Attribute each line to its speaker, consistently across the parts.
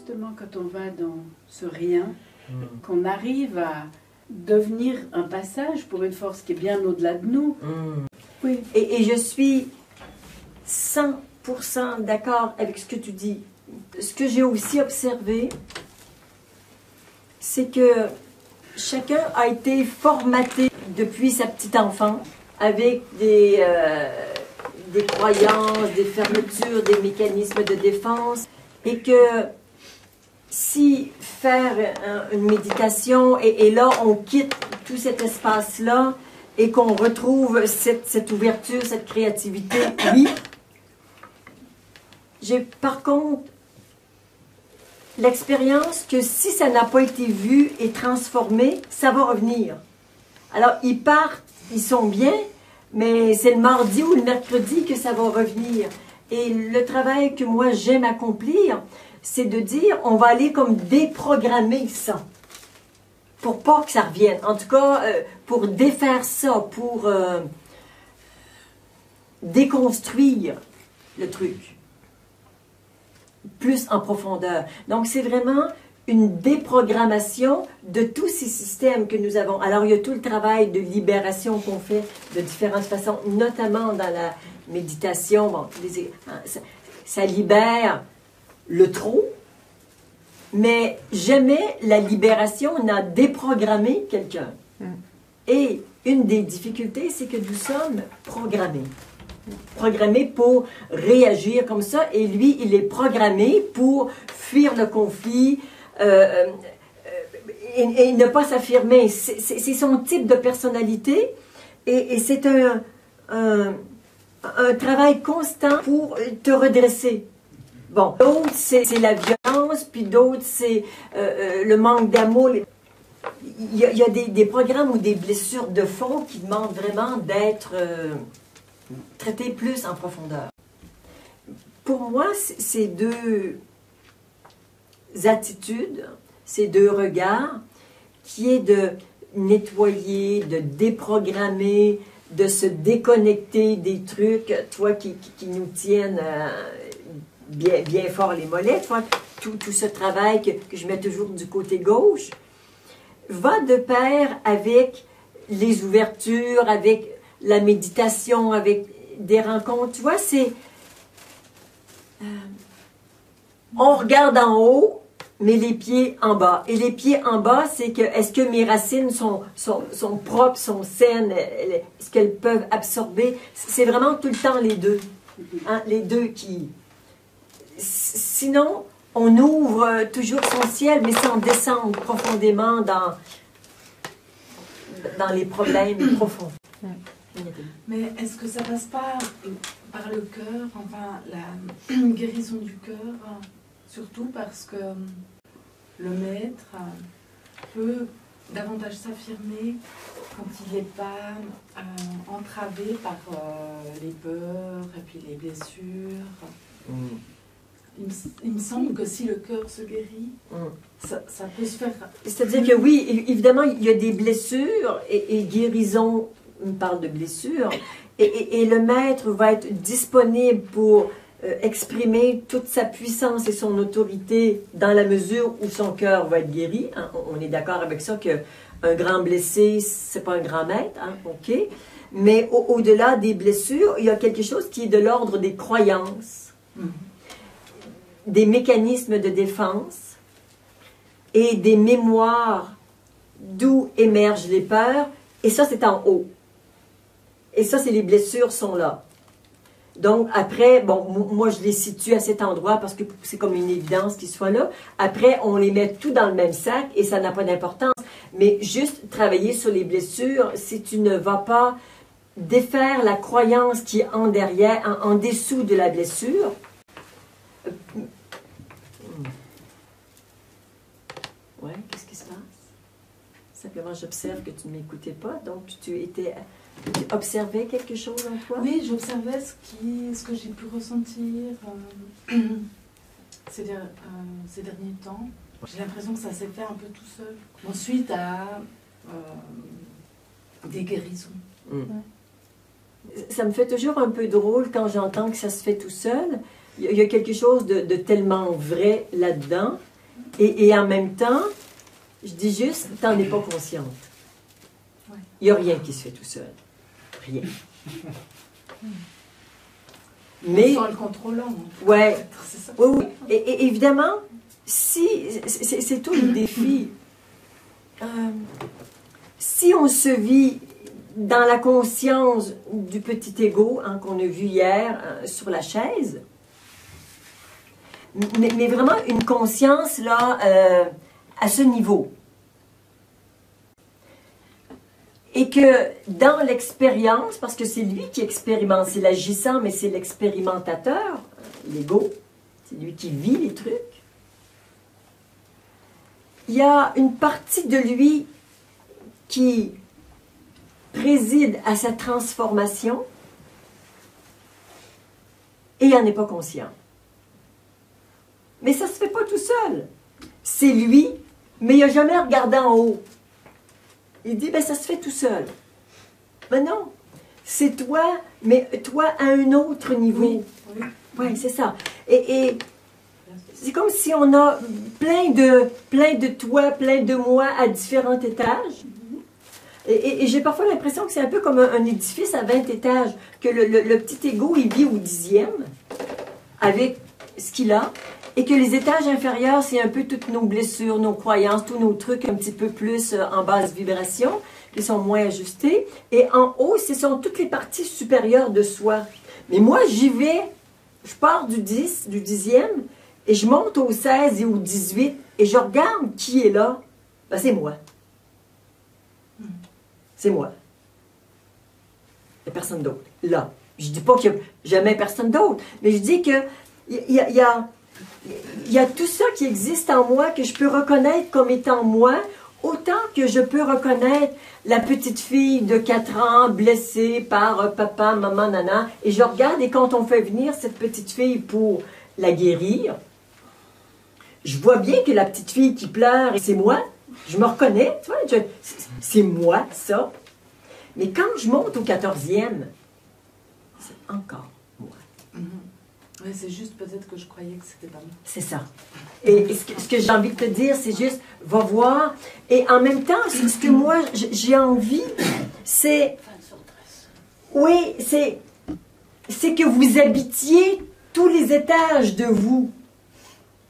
Speaker 1: justement quand on va dans ce rien, qu'on arrive à devenir un passage pour une force qui est bien au-delà de nous.
Speaker 2: Oui. Et je suis 100% d'accord avec ce que tu dis. Ce que j'ai aussi observé, c'est que chacun a été formaté depuis sa petite enfance avec des croyances, des fermetures, des mécanismes de défense, et que si faire une méditation, et là on quitte tout cet espace-là, et qu'on retrouve cette ouverture, cette créativité, oui. J'ai par contre l'expérience que si ça n'a pas été vu et transformé, ça va revenir. Alors ils partent, ils sont bien, mais c'est le mardi ou le mercredi que ça va revenir. Et le travail que moi j'aime accomplir, c'est de dire, on va aller comme déprogrammer ça, pour pas que ça revienne. En tout cas, pour défaire ça, pour déconstruire le truc, plus en profondeur. Donc c'est vraiment une déprogrammation de tous ces systèmes que nous avons. Alors il y a tout le travail de libération qu'on fait de différentes façons, notamment dans la méditation. Bon, ça libère le trop, mais jamais la libération n'a déprogrammé quelqu'un. Et une des difficultés, c'est que nous sommes programmés. Programmé pour réagir comme ça, et lui, il est programmé pour fuir le conflit et ne pas s'affirmer. C'est son type de personnalité, et c'est un travail constant pour te redresser. Bon, d'autres, c'est la violence, puis d'autres, c'est le manque d'amour. Il y a des programmes ou des blessures de fond qui demandent vraiment d'être traité plus en profondeur. Pour moi, ces deux attitudes, ces deux regards, qui est de nettoyer, de déprogrammer, de se déconnecter des trucs, toi qui nous tiennent bien fort les mollets, toi, tout ce travail que je mets toujours du côté gauche, va de pair avec les ouvertures, avec la méditation, avec des rencontres. Tu vois, c'est... on regarde en haut, mais les pieds en bas. Et les pieds en bas, c'est que, est-ce que mes racines sont propres, sont saines, est-ce qu'elles peuvent absorber? C'est vraiment tout le temps les deux. Hein, les deux qui... Sinon, on ouvre toujours son ciel, mais sans descendre profondément dans les problèmes profonds.
Speaker 3: Mais est-ce que ça passe pas par le cœur, enfin la guérison du cœur, surtout parce que le maître peut davantage s'affirmer quand il n'est pas entravé par les peurs et puis les blessures. Il me semble que si le cœur se guérit, ça peut se faire...
Speaker 2: C'est-à-dire que oui, évidemment, il y a des blessures et guérison, on parle de blessures, et le maître va être disponible pour exprimer toute sa puissance et son autorité dans la mesure où son cœur va être guéri. Hein, on est d'accord avec ça qu'un grand blessé, c'est pas un grand maître, hein, ok. Mais au-delà des blessures, il y a quelque chose qui est de l'ordre des croyances. Des mécanismes de défense et des mémoires d'où émergent les peurs, et ça c'est en haut. Et ça, c'est les blessures sont là. Donc après, bon, moi je les situe à cet endroit parce que c'est comme une évidence qu'ils soient là. Après, on les met tout dans le même sac et ça n'a pas d'importance. Mais juste travailler sur les blessures, si tu ne vas pas défaire la croyance qui est en derrière, en dessous de la blessure, ouais, qu'est-ce qui se passe? Simplement, j'observe que tu ne m'écoutais pas, donc tu observais quelque chose en toi?
Speaker 3: Oui, j'observais ce que j'ai pu ressentir ces derniers temps. J'ai l'impression que ça s'est fait un peu tout seul. Ensuite, à des guérisons.
Speaker 2: Ça me fait toujours un peu drôle quand j'entends que ça se fait tout seul. Il y a quelque chose de tellement vrai là-dedans. Et en même temps, je dis juste, t'en es pas consciente. Il n'y a rien qui se fait tout seul. Rien. Mais,
Speaker 3: sans le contrôlant.
Speaker 2: Ouais.
Speaker 3: C'est ça.
Speaker 2: Oui, oui. Et évidemment, si c'est tout le défi. Si on se vit dans la conscience du petit ego qu'on a vu hier sur la chaise, mais vraiment une conscience là à ce niveau. Et que dans l'expérience, parce que c'est lui qui expérimente, c'est l'agissant, mais c'est l'expérimentateur, l'ego, c'est lui qui vit les trucs. Il y a une partie de lui qui préside à sa transformation et il n'en est pas conscient. Mais ça ne se fait pas tout seul. C'est lui, mais il n'a jamais regardé en haut. Il dit, ben ça se fait tout seul. Ben non, c'est toi, mais toi à un autre niveau. Oui, ouais, c'est ça. Et c'est comme si on a plein de toi, plein de moi à différents étages. Et j'ai parfois l'impression que c'est un peu comme un édifice à 20 étages, que le petit égo, il vit au 10e, avec ce qu'il a, et que les étages inférieurs, c'est un peu toutes nos blessures, nos croyances, tous nos trucs un petit peu plus en basse vibration, qui sont moins ajustés. Et en haut, ce sont toutes les parties supérieures de soi. Mais moi, j'y vais, je pars du 10e, et je monte au 16 et au 18, et je regarde qui est là. Ben, c'est moi. C'est moi. Il n'y a personne d'autre. Là. Je ne dis pas qu'il n'y a jamais personne d'autre, mais je dis que il y a tout ça qui existe en moi que je peux reconnaître comme étant moi, autant que je peux reconnaître la petite fille de 4 ans blessée par papa, maman, nana, et je regarde, et quand on fait venir cette petite fille pour la guérir, je vois bien que la petite fille qui pleure, c'est moi, je me reconnais, tu vois, c'est moi, ça. Mais quand je monte au 14e, c'est encore moi.
Speaker 3: Oui, c'est juste peut-être que je croyais que c'était pas moi.
Speaker 2: C'est ça. Et ce que j'ai envie de te dire, c'est juste, va voir. Et en même temps, ce que moi, j'ai envie, c'est... Oui, c'est que vous habitiez tous les étages de vous,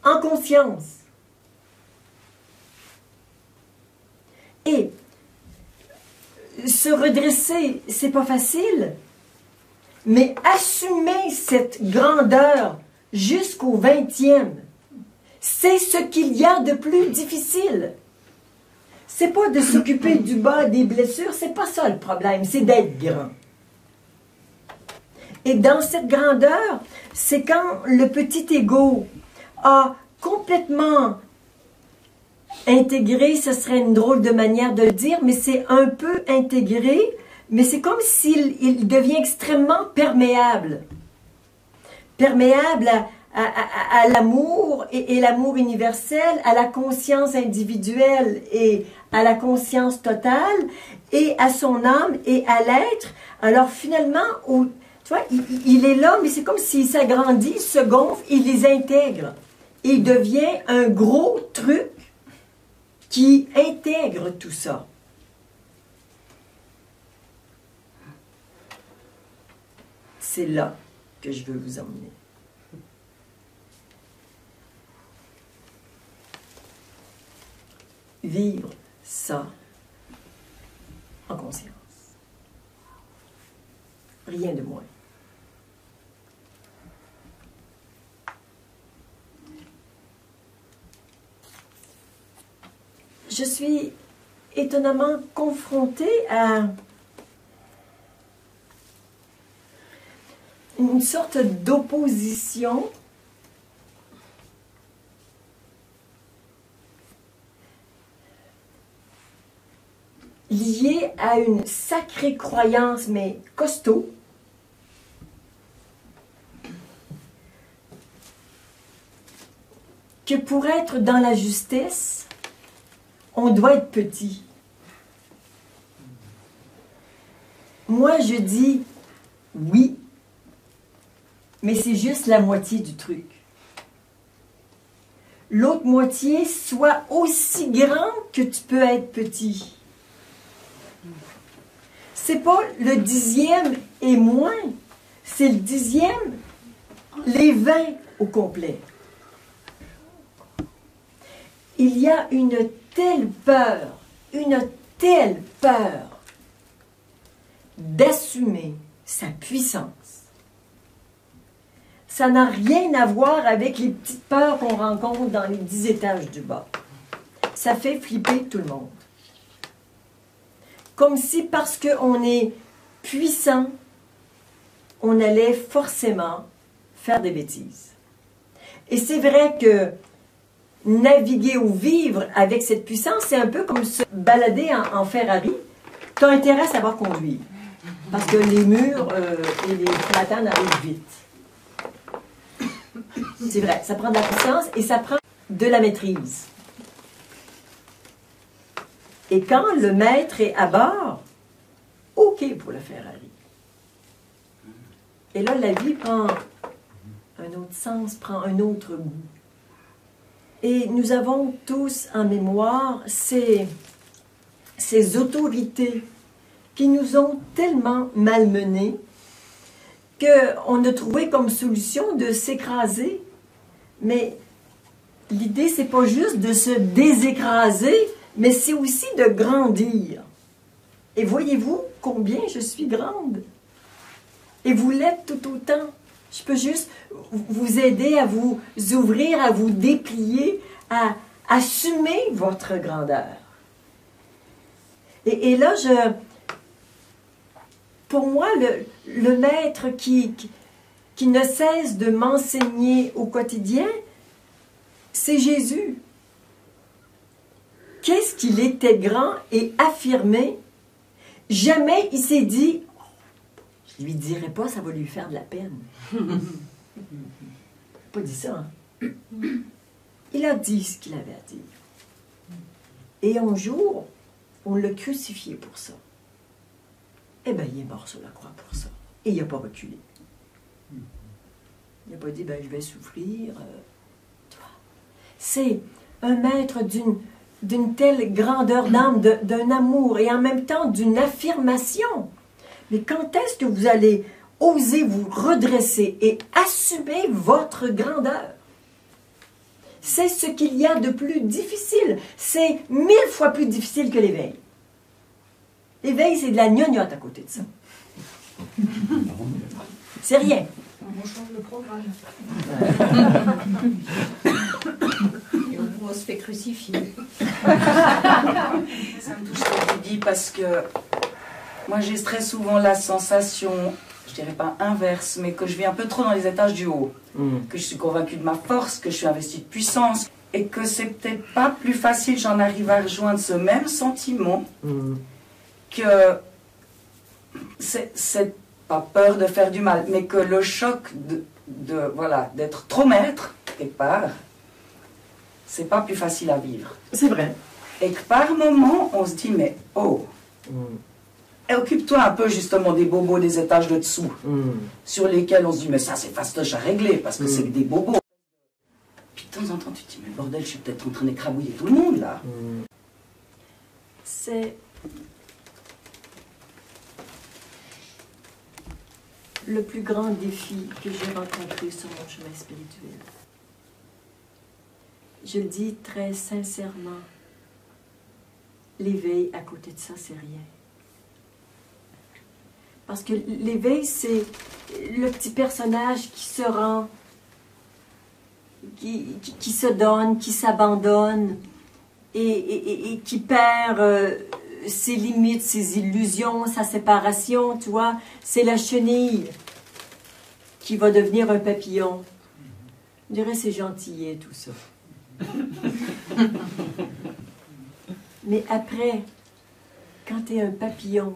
Speaker 2: en conscience. Et se redresser, c'est pas facile. Mais assumer cette grandeur jusqu'au 20e, c'est ce qu'il y a de plus difficile. C'est pas de s'occuper du bas des blessures, c'est pas ça le problème, c'est d'être grand. Et dans cette grandeur, c'est quand le petit ego a complètement intégré, ce serait une drôle de manière de le dire, mais c'est un peu intégré, mais c'est comme s'il devient extrêmement perméable. Perméable à l'amour et l'amour universel, à la conscience individuelle et à la conscience totale, et à son âme et à l'être. Alors finalement, tu vois, il est là, mais c'est comme s'il s'agrandit, se gonfle, il les intègre. Il devient un gros truc qui intègre tout ça. C'est là que je veux vous emmener. Vivre ça en conscience. Rien de moins. Je suis étonnamment confrontée à une sorte d'opposition liée à une sacrée croyance, mais costaud, que pour être dans la justesse, on doit être petit. Moi, je dis oui, mais c'est juste la moitié du truc. l'autre moitié soit aussi grand que tu peux être petit. C'est pas le 10e et moins, c'est le 10e, les 20 au complet. Il y a une telle peur d'assumer sa puissance. Ça n'a rien à voir avec les petites peurs qu'on rencontre dans les 10 étages du bas. Ça fait flipper tout le monde. Comme si parce qu'on est puissant, on allait forcément faire des bêtises. Et c'est vrai que naviguer ou vivre avec cette puissance, c'est un peu comme se balader en Ferrari. Tu as intérêt à savoir conduire. Parce que les murs et les platanes arrivent vite. C'est vrai, ça prend de la puissance et ça prend de la maîtrise. Et quand le maître est à bord, OK pour le Ferrari. Et là, la vie prend un autre sens, prend un autre goût. Et nous avons tous en mémoire ces autorités qui nous ont tellement malmenés qu'on a trouvé comme solution de s'écraser. Mais l'idée, c'est pas juste de se désécraser, mais c'est aussi de grandir. Et voyez-vous combien je suis grande? Et vous l'êtes tout autant. Je peux juste vous aider à vous ouvrir, à vous déplier, à assumer votre grandeur. Et là, pour moi, le maître qui ne cesse de m'enseigner au quotidien, c'est Jésus. Qu'est-ce qu'il était grand et affirmé? Jamais il s'est dit, je lui dirai pas, ça va lui faire de la peine. Il n'a pas dit ça. Hein? Il a dit ce qu'il avait à dire. Et un jour, on l'a crucifié pour ça. Eh bien, il est mort sur la croix pour ça. Et il n'a pas reculé. Il n'a pas dit, ben, je vais souffrir. C'est un maître d'une telle grandeur d'âme, d'un amour et en même temps d'une affirmation. Mais quand est-ce que vous allez oser vous redresser et assumer votre grandeur? C'est ce qu'il y a de plus difficile. C'est 1000 fois plus difficile que l'éveil. L'éveil, c'est de la gnognotte à côté de ça. C'est rien.
Speaker 3: On change le programme.
Speaker 2: Et on se fait crucifier.
Speaker 4: Ça me touche ce que tu dis parce que moi j'ai très souvent la sensation, je dirais pas inverse, mais que je vis un peu trop dans les étages du haut. Que je suis convaincue de ma force, que je suis investie de puissance et que c'est peut-être pas plus facile, j'en arrive à rejoindre ce même sentiment que c'est pas peur de faire du mal, mais que le choc voilà, d'être trop maître, quelque part, c'est pas plus facile à vivre.
Speaker 2: C'est vrai.
Speaker 4: Et que par moment, on se dit, mais oh, et occupe-toi un peu justement des bobos des étages de dessous, sur lesquels on se dit, mais ça c'est fastoche à régler, parce que c'est que des bobos. Puis de temps en temps, tu te dis, mais bordel, je suis peut-être en train d'écrabouiller tout le monde, là.
Speaker 2: C'est le plus grand défi que j'ai rencontré sur mon chemin spirituel. Je le dis très sincèrement, l'éveil à côté de ça, c'est rien. Parce que l'éveil, c'est le petit personnage qui se rend, qui se donne, qui s'abandonne et qui perd ses limites, ses illusions, sa séparation, tu vois. C'est la chenille qui va devenir un papillon. Je dirais c'est gentillet tout ça. Mais après, quand tu es un papillon,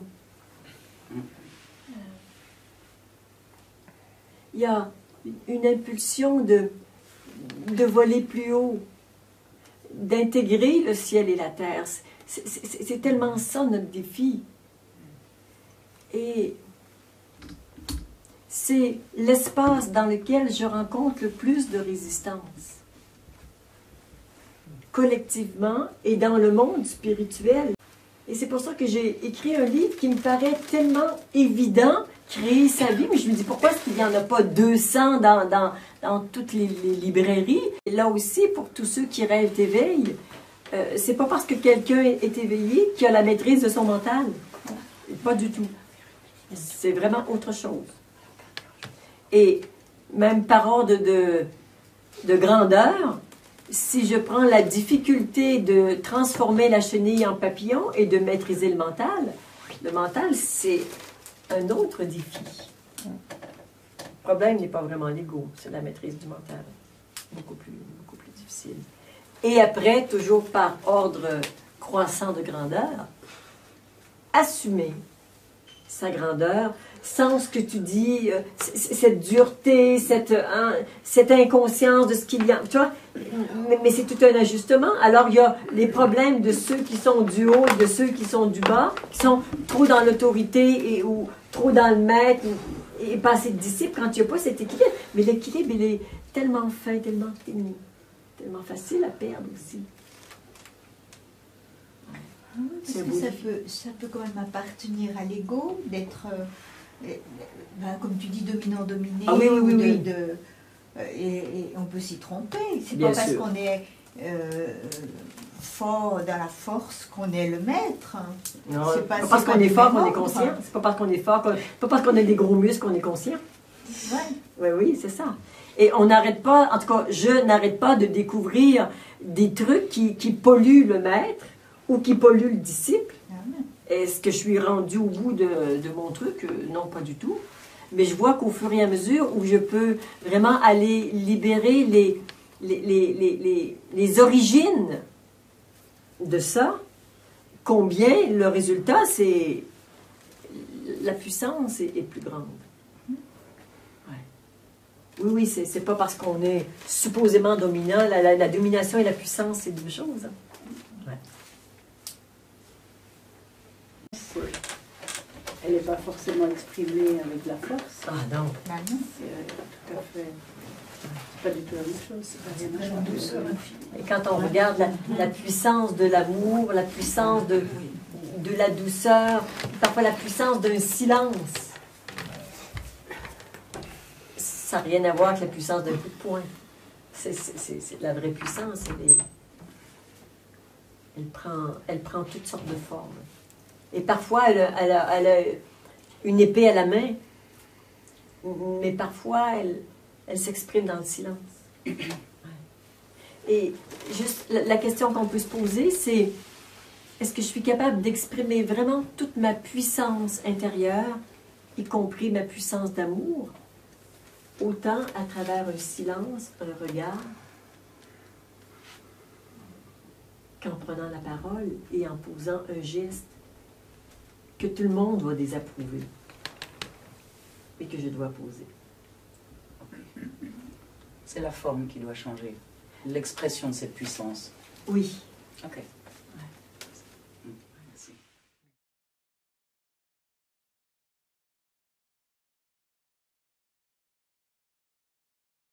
Speaker 2: il y a une impulsion de voler plus haut, d'intégrer le ciel et la terre. C'est tellement ça notre défi. Et c'est l'espace dans lequel je rencontre le plus de résistance. collectivement et dans le monde spirituel. Et c'est pour ça que j'ai écrit un livre qui me paraît tellement évident, créer sa vie, mais je me dis pourquoi est-ce qu'il n'y en a pas 200 dans toutes les librairies? Et là aussi, pour tous ceux qui rêvent d'éveil, c'est pas parce que quelqu'un est éveillé qu'il a la maîtrise de son mental. Pas du tout. C'est vraiment autre chose. Et même par ordre de grandeur, si je prends la difficulté de transformer la chenille en papillon et de maîtriser le mental, c'est un autre défi. Le problème n'est pas vraiment l'ego, c'est la maîtrise du mental. Beaucoup plus difficile. Et après, toujours par ordre croissant de grandeur, assumer sa grandeur sans ce que tu dis, cette dureté, cette inconscience de ce qu'il y a. Tu vois, mais c'est tout un ajustement. Alors, il y a les problèmes de ceux qui sont du haut et de ceux qui sont du bas, qui sont trop dans l'autorité ou trop dans le maître et pas assez de disciples quand il n'y a pas cet équilibre. Mais l'équilibre, il est tellement fin, tellement ténu, tellement facile à perdre aussi.
Speaker 5: Parce que ça peut quand même appartenir à l'ego, d'être, comme tu dis, dominant-dominé.
Speaker 2: Ah oui, oui, oui.
Speaker 5: Et on peut s'y tromper. C'est
Speaker 2: Bien
Speaker 5: pas parce
Speaker 2: sûr.
Speaker 5: qu'on est fort dans la force qu'on est le maître.
Speaker 2: Non,
Speaker 5: C'est
Speaker 2: pas parce qu'on est fort qu'on est conscient.
Speaker 5: conscient.
Speaker 2: C'est pas parce qu'on est fort, pas parce qu'on a des gros muscles qu'on est conscient.
Speaker 5: Ouais.
Speaker 2: Oui, oui, c'est ça. Et on n'arrête pas, en tout cas, je n'arrête pas de découvrir des trucs qui polluent le maître ou qui polluent le disciple. Est-ce que je suis rendue au bout de mon truc? Non, pas du tout. Mais je vois qu'au fur et à mesure où je peux vraiment aller libérer les origines de ça, combien le résultat, c'est la puissance est plus grande. Oui, oui, c'est pas parce qu'on est supposément dominant. La domination et la puissance, c'est deux choses. Hein. Ouais.
Speaker 1: Elle n'est pas forcément exprimée avec la force.
Speaker 2: Ah non.
Speaker 1: C'est tout à fait... C'est pas du tout la même chose. C'est pas rien à voir.
Speaker 2: Et quand on regarde la puissance de l'amour, la puissance de la douceur, parfois la puissance d'un silence, ça n'a rien à voir avec la puissance d'un coup de poing. C'est la vraie puissance. Elle prend toutes sortes de formes. Et parfois, elle a une épée à la main, mais parfois, elle s'exprime dans le silence. Ouais. Et juste, la question qu'on peut se poser, c'est est-ce que je suis capable d'exprimer vraiment toute ma puissance intérieure, y compris ma puissance d'amour, autant à travers un silence, un regard, qu'en prenant la parole et en posant un geste que tout le monde va désapprouver et que je dois poser.
Speaker 4: C'est la forme qui doit changer, l'expression de cette puissance.
Speaker 2: Oui.
Speaker 4: Ok.